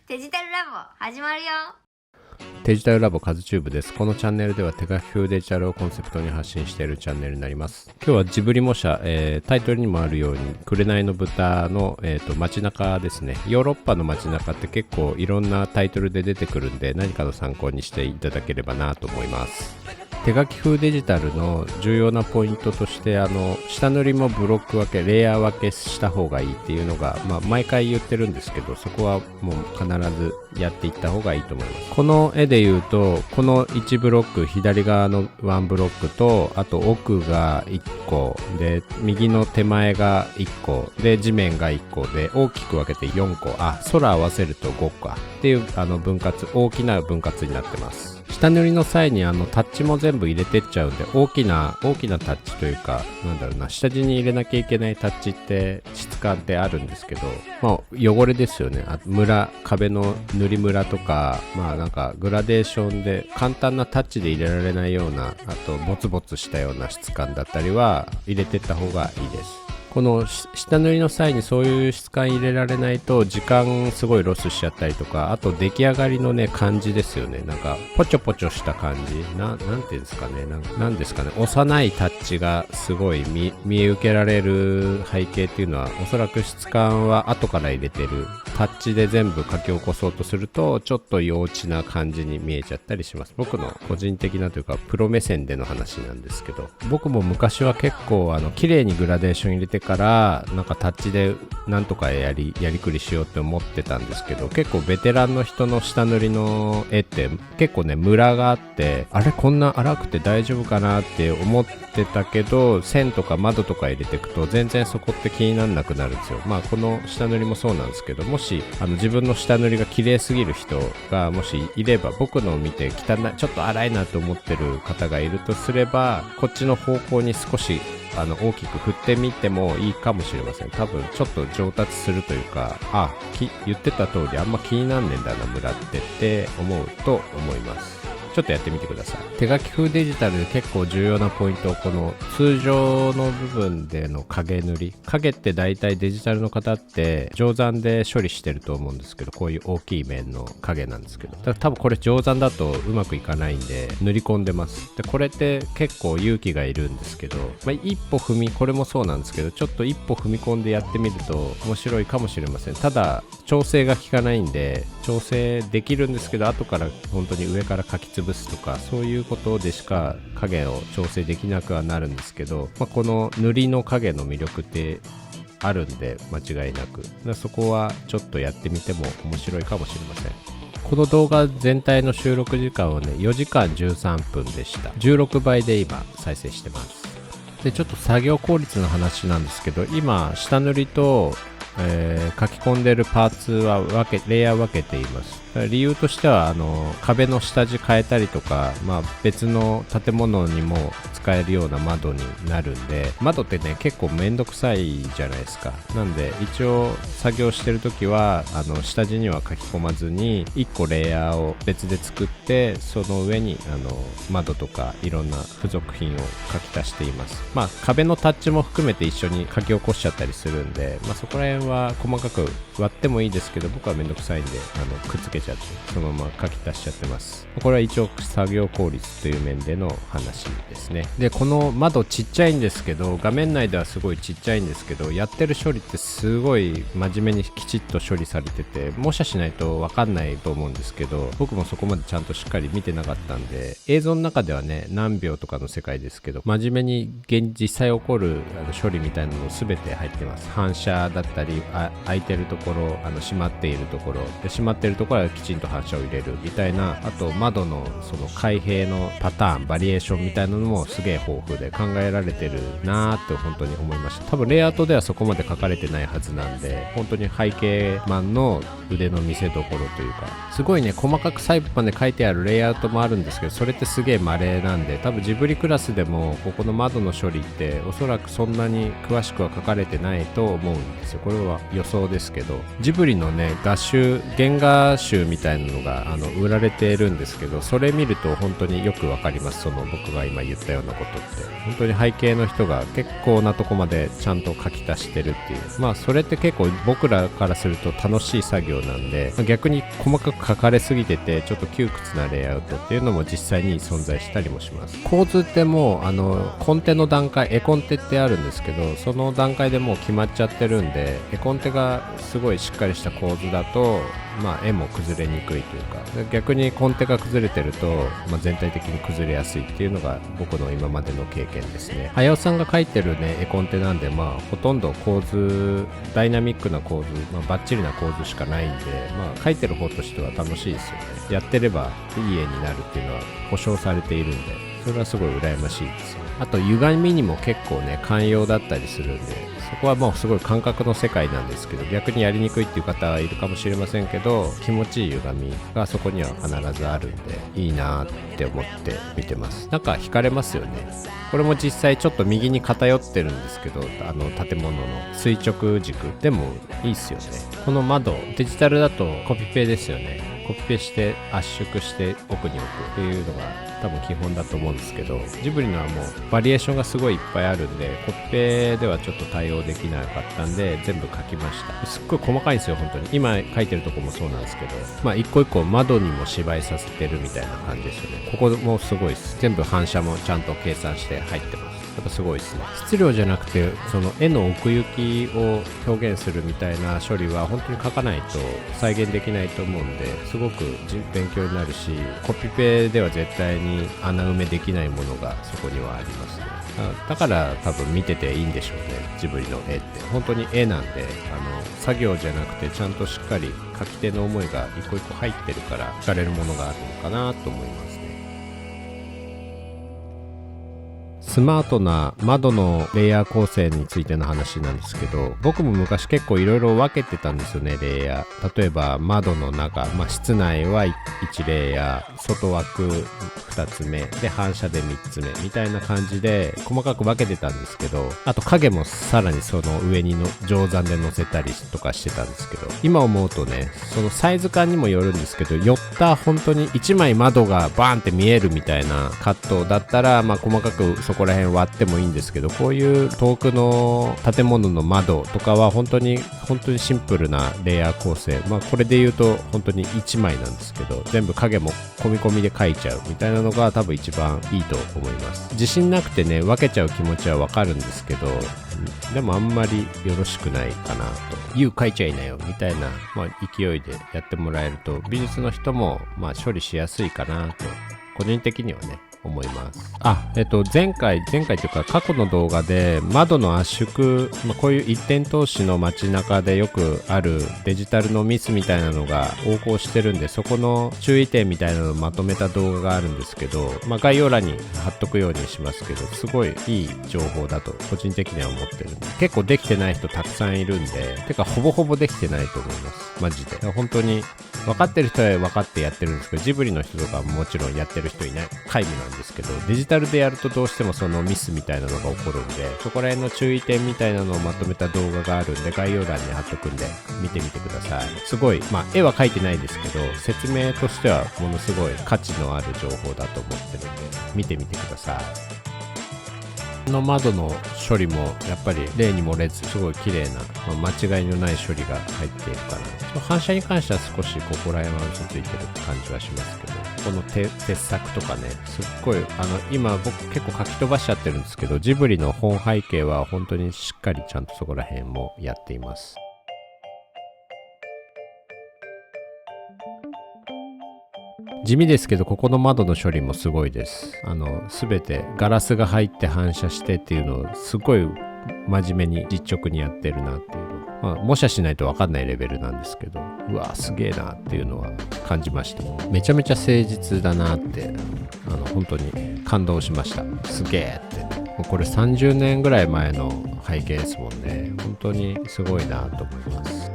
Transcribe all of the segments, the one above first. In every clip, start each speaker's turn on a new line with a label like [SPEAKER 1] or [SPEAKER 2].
[SPEAKER 1] デジタルラボ始まるよ。
[SPEAKER 2] デジタルラボカズチューブです。このチャンネルでは手書き風デジタルをコンセプトに発信しているチャンネルになります。今日はジブリ模写、タイトルにもあるように紅の豚の、街中ですね。ヨーロッパの街中って結構いろんなタイトルで出てくるんで、何かの参考にしていただければなと思います。手書き風デジタルの重要なポイントとして下塗りもブロック分けレイヤー分けした方がいいっていうのが、毎回言ってるんですけど、そこはもう必ずやっていった方がいいと思います。この絵で言うとこの1ブロック左側の1ブロックと、あと奥が1個で右の手前が1個で地面が1個で大きく分けて4個、空合わせると5個っていう分割、大きな分割になってます。下塗りの際にタッチも全部入れてっちゃうんで、大きなタッチというか、下地に入れなきゃいけないタッチって質感ってあるんですけど、汚れですよね。壁の塗りムラとか、グラデーションで簡単なタッチで入れられないような、あとボツボツしたような質感だったりは入れてった方がいいです。この下塗りの際にそういう質感入れられないと時間すごいロスしちゃったりとか、あと出来上がりのね感じですよね。ポチョポチョした感じなんていうんですかね、なんですかね、幼いタッチがすごい見受けられる背景っていうのは、おそらく質感は後から入れてるタッチで全部書き起こそうとするとちょっと幼稚な感じに見えちゃったりします。僕の個人的なというかプロ目線での話なんですけど、僕も昔は結構綺麗にグラデーション入れてからタッチでなんとかやりくりしようって思ってたんですけど、結構ベテランの人の下塗りの絵って結構ねムラがあって、あれこんな粗くて大丈夫かなって思ってたけど、線とか窓とか入れていくと全然そこって気にならなくなるんですよ。この下塗りもそうなんですけど、もし自分の下塗りが綺麗すぎる人がもしいれば、僕のを見て汚い、ちょっと粗いなと思ってる方がいるとすれば、こっちの方向に少し大きく振ってみてもいいかもしれません。多分ちょっと上達するというか、言ってた通りあんま気になんねんだなムラって思うと思います。ちょっとやってみてください。手書き風デジタルで結構重要なポイント、この通常の部分での影塗り。影って大体デジタルの方って定山で処理してると思うんですけど、こういう大きい面の影なんですけど、多分これ定山だとうまくいかないんで塗り込んでます。でこれって結構勇気がいるんですけど、これもそうなんですけど、ちょっと一歩踏み込んでやってみると面白いかもしれません。ただ調整が効かないんで、調整できるんですけど、後から本当に上から書き潰すとか、そういうことでしか影を調整できなくはなるんですけど、この塗りの影の魅力ってあるんで、間違いなくそこはちょっとやってみても面白いかもしれません。この動画全体の収録時間はね4時間13分でした。16倍で今再生してます。でちょっと作業効率の話なんですけど、今下塗りと書き込んでるパーツはレイヤー分けています。理由としては壁の下地変えたりとか、別の建物にも使えるような窓になるんで、窓ってね結構めんどくさいじゃないですか。なんで一応作業してる時は下地には書き込まずに1個レイヤーを別で作って、その上に窓とかいろんな付属品を書き足しています。壁のタッチも含めて一緒に書き起こしちゃったりするんで、そこら辺は細かく割ってもいいですけど、僕はめんどくさいんでくっつけちゃってそのまま書き足しちゃってます。これは一応作業効率という面での話ですね。でこの窓ちっちゃいんですけど、画面内ではすごいちっちゃいんですけど、やってる処理ってすごい真面目にきちっと処理されてて、模写しないと分かんないと思うんですけど、僕もそこまでちゃんとしっかり見てなかったんで、映像の中ではね何秒とかの世界ですけど、真面目に実際起こる処理みたいなの全て入ってます。反射だったり開いてるところ、閉まっているところで、閉まっているところはきちんと反射を入れるみたいな、あと窓のその開閉のパターンバリエーションみたいなのもすげえ豊富で考えられてるなーって本当に思いました。多分レイアウトではそこまで書かれてないはずなんで、本当に背景マンの腕の見せ所というか、すごいね細かく細部まで書いてあるレイアウトもあるんですけど、それってすげえ稀なんで、多分ジブリクラスでもここの窓の処理っておそらくそんなに詳しくは書かれてないと思うんですよ。これは予想ですけど、ジブリのね原画集集みたいなのが売られているんですけど、それ見ると本当によくわかります。その僕が今言ったようなことって本当に背景の人が結構なとこまでちゃんと書き足してるっていう、それって結構僕らからすると楽しい作業なんで、逆に細かく書かれすぎててちょっと窮屈なレイアウトっていうのも実際に存在したりもします。構図ってもうコンテの段階、絵コンテってあるんですけど、その段階でもう決まっちゃってるんで、絵コンテがすごいしっかりした構図だと絵も崩れにくいというか、逆にコンテが崩れてると、全体的に崩れやすいっていうのが僕の今までの経験ですね。早尾さんが描いてるね絵コンテなんで、ほとんど構図、ダイナミックな構図、バッチリな構図しかないんで、描いてる方としては楽しいですよね。やってればいい絵になるっていうのは保証されているんで、それはすごい羨ましいですよ。あと歪みにも結構ね寛容だったりするんで、そこはもうすごい感覚の世界なんですけど、逆にやりにくいっていう方はいるかもしれませんけど、気持ちいい歪みがそこには必ずあるんでいいなって思って見てます。なんか惹かれますよね。これも実際ちょっと右に偏ってるんですけど、建物の垂直軸でもいいっすよね。この窓デジタルだとコピペですよね。コピペして圧縮して奥に置くっていうのが多分基本だと思うんですけど、ジブリのはもうバリエーションがすごいいっぱいあるんで、コピペではちょっと対応できなかったんで全部書きました。すっごい細かいんですよ本当に。今書いてるとこもそうなんですけど、一個一個窓にも芝居させてるみたいな感じですよね。ここもすごいです。全部反射もちゃんと計算して入ってます。やっぱすごいですね。質量じゃなくてその絵の奥行きを表現するみたいな処理は本当に書かないと再現できないと思うんで、すごく勉強になるし、コピペでは絶対に穴埋めできないものがそこにはありますね。だから多分見てていいんでしょうね。ジブリの絵って本当に絵なんで、作業じゃなくてちゃんとしっかり書き手の思いが一個一個入ってるから惹かれるものがあるのかなと思いますね。スマートな窓のレイヤー構成についての話なんですけど、僕も昔結構いろいろ分けてたんですよね、レイヤー。例えば窓の中、室内は1レイヤー、外枠2つ目で反射で3つ目みたいな感じで細かく分けてたんですけど、あと影もさらにその上にの定山で乗せたりとかしてたんですけど、今思うとね、そのサイズ感にもよるんですけど、寄った本当に1枚窓がバーンって見えるみたいなカットだったら、細かくそこら辺割ってもいいんですけど、こういう遠くの建物の窓とかは本当にシンプルなレイヤー構成、これで言うと本当に1枚なんですけど、全部影も込み込みで描いちゃうみたいなのが多分一番いいと思います。自信なくてね分けちゃう気持ちはわかるんですけど、でもあんまりよろしくないかなと。描いちゃいなよみたいな、勢いでやってもらえると美術の人も処理しやすいかなと個人的にはね思います。前回というか過去の動画で窓の圧縮、こういう一点通しの街中でよくあるデジタルのミスみたいなのが横行してるんで、そこの注意点みたいなのをまとめた動画があるんですけど、概要欄に貼っとくようにしますけど、すごいいい情報だと個人的には思ってるんで、結構できてない人たくさんいるんで、てかほぼほぼできてないと思います。マジで本当に分かってる人は分かってやってるんですけど、ジブリの人とかももちろんやってる人いない皆無なんですけど、デジタルでやるとどうしてもそのミスみたいなのが起こるんで、そこら辺の注意点みたいなのをまとめた動画があるんで概要欄に貼っとくんで見てみてください。すごい絵は描いてないですけど、説明としてはものすごい価値のある情報だと思ってるんで見てみてください。の窓の処理もやっぱり例に漏れずすごい綺麗な、間違いのない処理が入っているかな。反射に関しては少しここら辺は嘘ついてる感じはしますけど、この鉄柵とかね、すっごい今僕結構書き飛ばしちゃってるんですけど、ジブリの本背景は本当にしっかりちゃんとそこら辺もやっています。地味ですけど、ここの窓の処理もすごいです。すべてガラスが入って反射してっていうのをすごい真面目に実直にやってるなっていうの、模写しないと分かんないレベルなんですけど、うわすげえなっていうのは感じました。めちゃめちゃ誠実だなって、本当に感動しました。すげえって。これ30年ぐらい前の背景ですもんね。本当にすごいなと思います。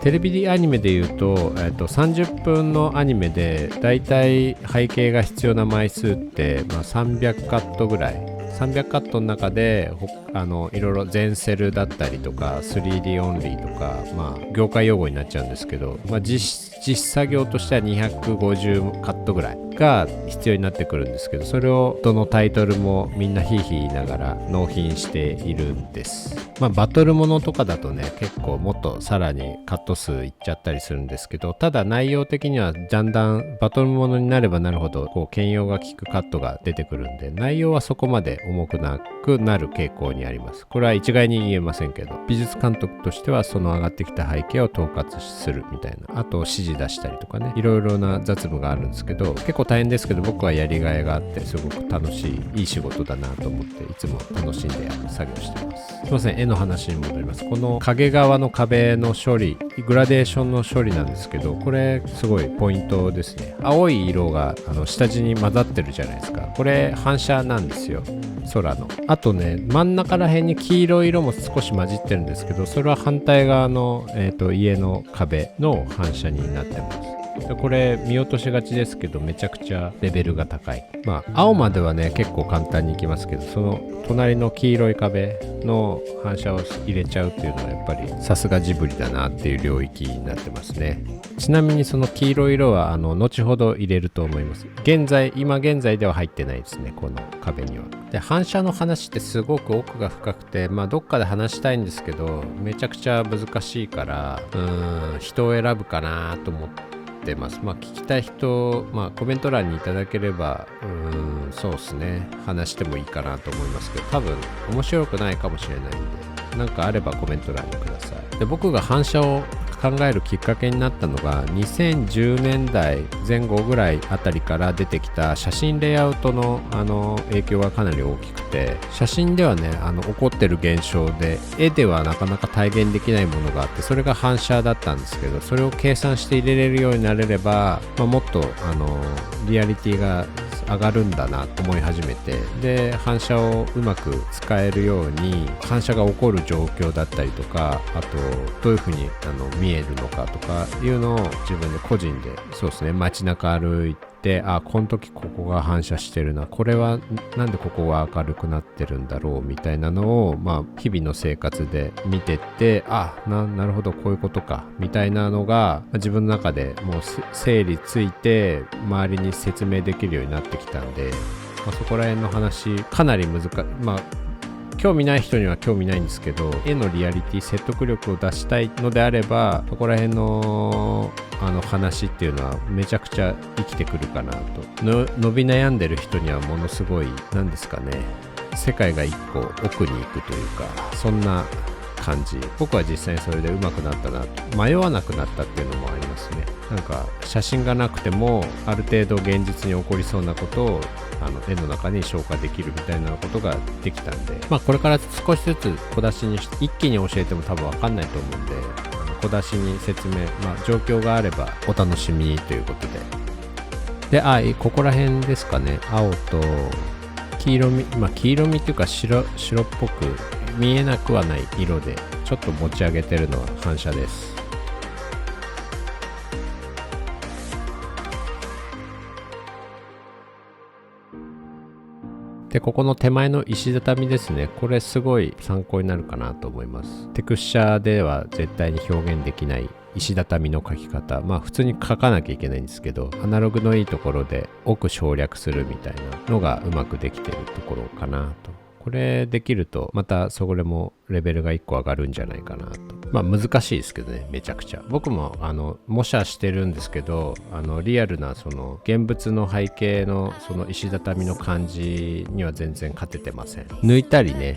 [SPEAKER 2] テレビアニメで言うと、30分のアニメでだいたい背景が必要な枚数って、300カットぐらい。300カットの中でいろいろ全セルだったりとか 3D オンリーとか、業界用語になっちゃうんですけど、実作業としては250カットぐらいが必要になってくるんですけど、それをどのタイトルもみんなヒーヒー言いながら納品しているんです。バトルものとかだとね、結構もっとさらにカット数いっちゃったりするんですけど、ただ内容的にはだんだんバトルものになればなるほど兼用が効くカットが出てくるんで、内容はそこまで重くなくなる傾向にあります。これは一概に言えませんけど、美術監督としてはその上がってきた背景を統括するみたいな、あと指示出したりとかね、いろいろな雑務があるんですけど、結構大変ですけど、僕はやりがいがあってすごく楽しいいい仕事だなと思っていつも楽しんで作業してます。すいません、絵の話に戻ります。この影側の壁の処理、グラデーションの処理なんですけど、これすごいポイントですね。青い色が下地に混ざってるじゃないですか。これ反射なんですよ、空の。あとね、真ん中ら辺に黄色い色も少し混じってるんですけど、それは反対側の、家の壁の反射になってます。これ見落としがちですけど、めちゃくちゃレベルが高い。青まではね結構簡単にいきますけど、その隣の黄色い壁の反射を入れちゃうっていうのはやっぱりさすがジブリだなっていう領域になってますね。ちなみにその黄色い色は後ほど入れると思います。今現在では入ってないですね、この壁には。で、反射の話ってすごく奥が深くて、どっかで話したいんですけど、めちゃくちゃ難しいから人を選ぶかなと思ってます。聞きたい人、コメント欄にいただければそうですね、話してもいいかなと思いますけど、多分面白くないかもしれないんで、なんかあればコメント欄にください。で、僕が反射を考えるきっかけになったのが2010年代前後ぐらいあたりから出てきた写真レイアウトの影響がかなり大きくて、写真ではね起こってる現象で絵ではなかなか体現できないものがあって、それが反射だったんですけど、それを計算して入れれるようになれれば、もっとリアリティが上がるんだなと思い始めて、で反射をうまく使えるように、反射が起こる状況だったりとか、あとどういうふうに見えるのかとかいうのを自分で個人で、そうですね、街中歩いて、この時ここが反射してるな、これはなんでここが明るくなってるんだろうみたいなのを、日々の生活で見てって、なるほどこういうことかみたいなのが自分の中でもう整理ついて周りに説明できるようになってきたんで、そこら辺の話かなり難しい。興味ない人には興味ないんですけど、絵のリアリティ、説得力を出したいのであれば、そこら辺の話っていうのはめちゃくちゃ生きてくるかなと。伸び悩んでる人にはものすごい、なんですかね、世界が一個奥に行くというか、そんな感じ。僕は実際にそれで上手くなったなと、迷わなくなったっていうのもありますね。なんか写真がなくてもある程度現実に起こりそうなことを絵の中に消化できるみたいなことができたんで、これから少しずつ小出しにして一気に教えても多分分かんないと思うんで、小出しに説明、状況があればお楽しみということで。で、ここら辺ですかね。青と黄色み、黄色みっていうか白っぽく見えなくはない色でちょっと持ち上げてるのは反射です。で、ここの手前の石畳ですね。これすごい参考になるかなと思います。テクスチャーでは絶対に表現できない石畳の描き方。普通に描かなきゃいけないんですけど、アナログのいいところで奥省略するみたいなのがうまくできてるところかなと。これできるとまたそれもレベルが1個上がるんじゃないかなと。難しいですけどね、めちゃくちゃ。僕も模写してるんですけど、リアルなその現物の背景のその石畳の感じには全然勝ててません。抜いたりね、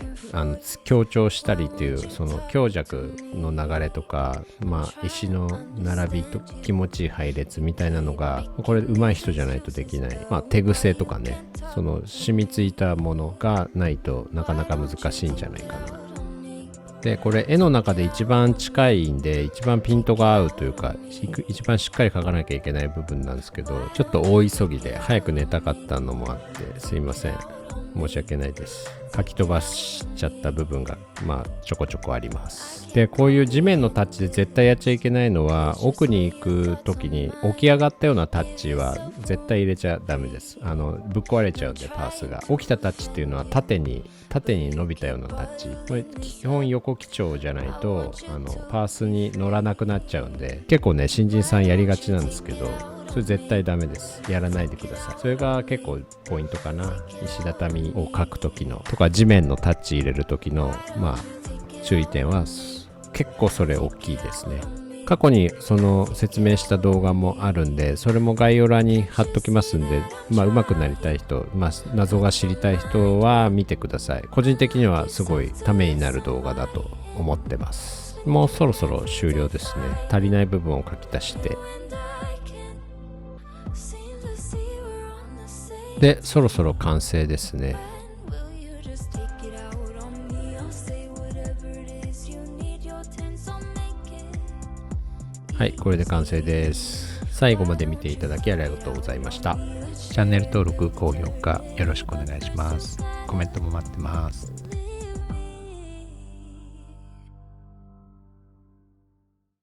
[SPEAKER 2] 強調したりっていうその強弱の流れとか、石の並びと気持ちいい配列みたいなのが、これ上手い人じゃないとできない。手癖とかね、その染みついたものがないとなかなか難しいんじゃないかな。で、これ絵の中で一番近いんで、一番ピントが合うというか、一番しっかり描かなきゃいけない部分なんですけど、ちょっと大急ぎで早く寝たかったのもあってすいません。申し訳ないです。書き飛ばしちゃった部分がちょこちょこあります。で、こういう地面のタッチで絶対やっちゃいけないのは、奥に行く時に起き上がったようなタッチは絶対入れちゃダメです。ぶっ壊れちゃうんで、パースが。起きたタッチっていうのは縦に伸びたようなタッチ。これ基本横基調じゃないとパースに乗らなくなっちゃうんで、結構ね新人さんやりがちなんですけど、それ絶対ダメです。やらないでください。それが結構ポイントかな。石畳を書く時のとか地面のタッチ入れる時の注意点は結構それ大きいですね。過去にその説明した動画もあるんで、それも概要欄に貼っときますんで、上手くなりたい人、謎が知りたい人は見てください。個人的にはすごいためになる動画だと思ってます。もうそろそろ終了ですね。足りない部分を書き足して。で、そろそろ完成ですね。はい、これで完成です。最後まで見ていただきありがとうございました。チャンネル登録、高評価よろしくお願いします。コメントも待ってます。